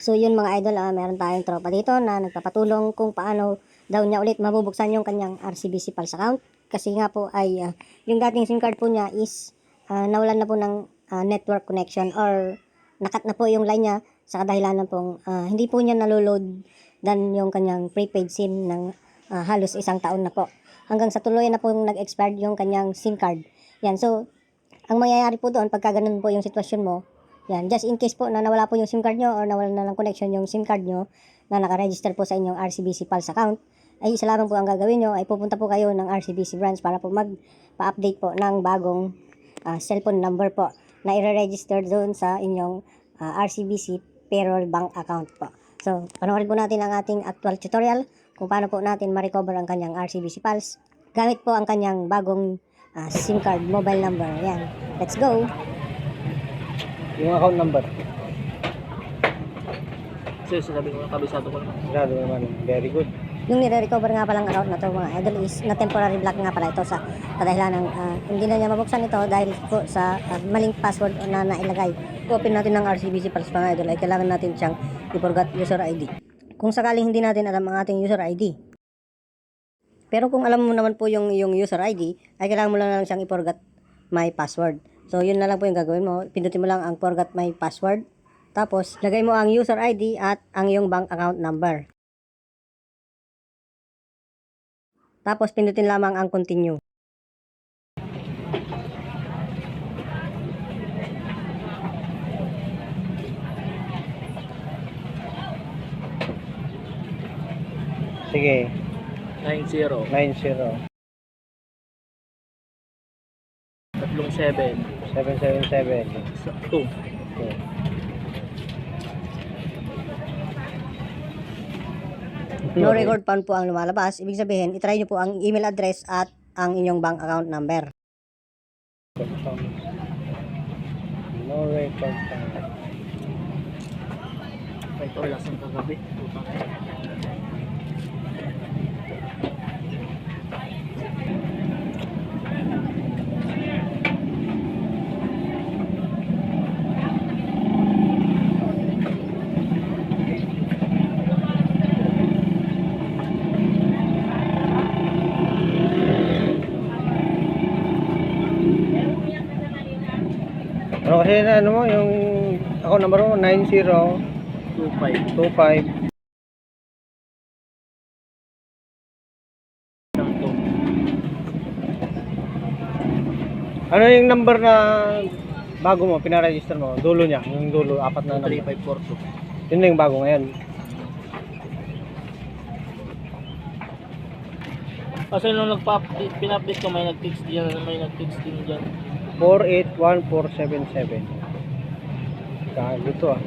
So yun mga idol, meron tayong tropa dito na nagpapatulong kung paano daw niya ulit mabubuksan yung kanyang RCBC Pulse account. Kasi nga po ay yung dating SIM card po niya is nawalan na po ng network connection or nakat na po yung line niya sa kadahilanan pong hindi po niya naloload dan yung kanyang prepaid SIM ng halos isang taon na po. Hanggang sa tuluyan na po nag-expired yung kanyang SIM card. Yan, so ang mangyayari po doon pagka ganun po yung sitwasyon mo, yan, just in case po na nawala po yung SIM card nyo or nawala na ng connection yung SIM card nyo na nakaregister po sa inyong RCBC Pulse account, ay isa lamang po ang gagawin nyo ay pupunta po kayo ng RCBC branch para po magpa-update po ng bagong cellphone number po na i-register doon sa inyong RCBC payroll bank account po. So, panoorin po natin ang ating actual tutorial kung paano po natin ma-recover ang kanyang RCBC Pulse gamit po ang kanyang bagong SIM card mobile number. Yan, let's go! Yung account number. Kasi sabi ko, kabisado ko naman. Grabe naman. Very good. Yung nire-recover nga palang account na to mga idol is na temporary block nga pala ito sa kadahilan ng hindi na niya mabuksan ito dahil po sa maling password na nailagay. Open natin ng RCBC Pulse mga idol ay kailangan natin siyang i-forgot user ID. Kung sakaling hindi natin alam ang ating user ID. Pero kung alam mo naman po yung user ID, ay kailangan mo lang siyang i-forgot my password. So, yun na lang po yung gagawin mo. Pindutin mo lang ang forgot my password. Tapos, lagay mo ang user ID at ang iyong bank account number. Tapos, pindutin lamang ang continue. Sige. 90. 90. 37. 777. 2. Okay. No record found po ang lumalabas. Ibig sabihin, itry nyo po ang email address at ang inyong bank account number. No record. Ito, lasang kagabi. Ano kasi na ano mo yung account number mo 25. 9025. Ano yung number na bago mo pinaregister mo? Dulo niya, yung dulo apat na number. 3542. Yun na yung bago ngayon. Kasi nung nagpa-update, pin-update ko, may nag-text din dyan. 481477. Gago to ah.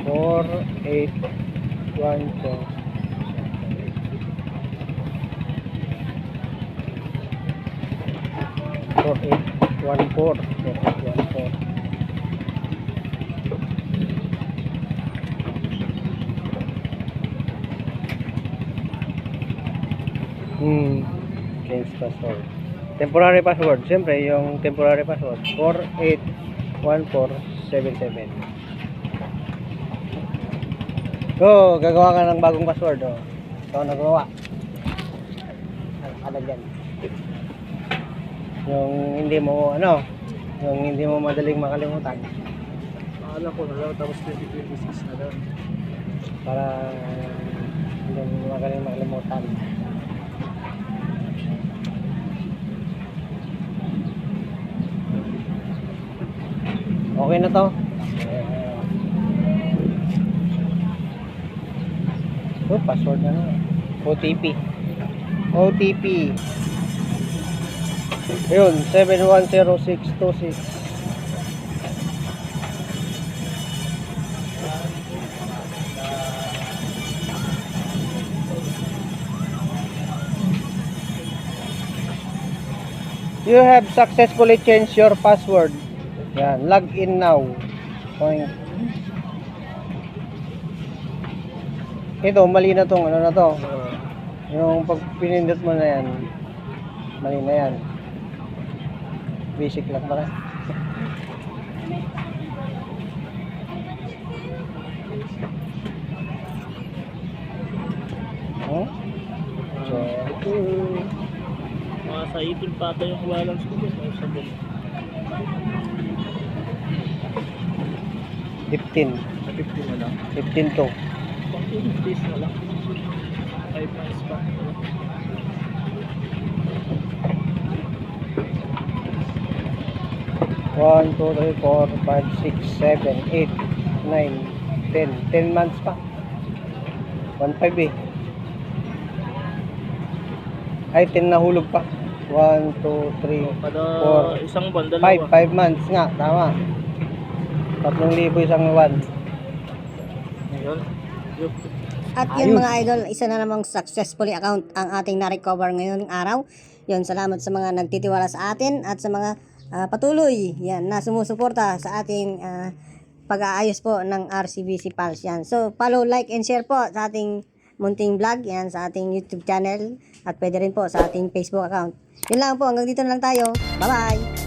4814. 4814. Change password. Temporary password. Siyempre, yung temporary password 481477. Go, gagawa ka ng bagong password. Oh. Ikaw nagawa. Ano dyan? Yung hindi mo madaling makalimutan. Akala ko na lang, tapos 2026 na lang. Para hindi mo madaling makalimutan. Okay na to. Password na na. OTP. Ayun, 710626. You have successfully changed your password. Yan, log in now. Point. Ito, mali na tong ano na to. Yung pag pinindot mo na yan, mali na yan. Basic lang pala. Nakaipon pa ata yung balance ko boss. Sa bill. 15. Sa 50 na lang. 15 to. Pang 2 days na lang. 5 months pa. 1, 2, 3, 4, 5, 6, 7, 8, 9, 10. 10 months pa. 1.5 eh. Ay, 10 na hulog pa. 1, 2, 3, Kada 4, isang buwan, 5. dalawa. 5 months nga, tama. 3,000 isang buwan. Ngayon. Yup. At yun mga idol, isa na namang successfully account ang ating na-recover ngayong araw. Yun, salamat sa mga nagtitiwala sa atin at sa mga patuloy yan, na sumusuporta sa ating pag-aayos po ng RCBC Pulse yan. So, follow, like, and share po sa ating munting vlog yan sa ating YouTube channel at pwede rin po sa ating Facebook account. Yun lang po, hanggang dito na lang tayo. Bye-bye!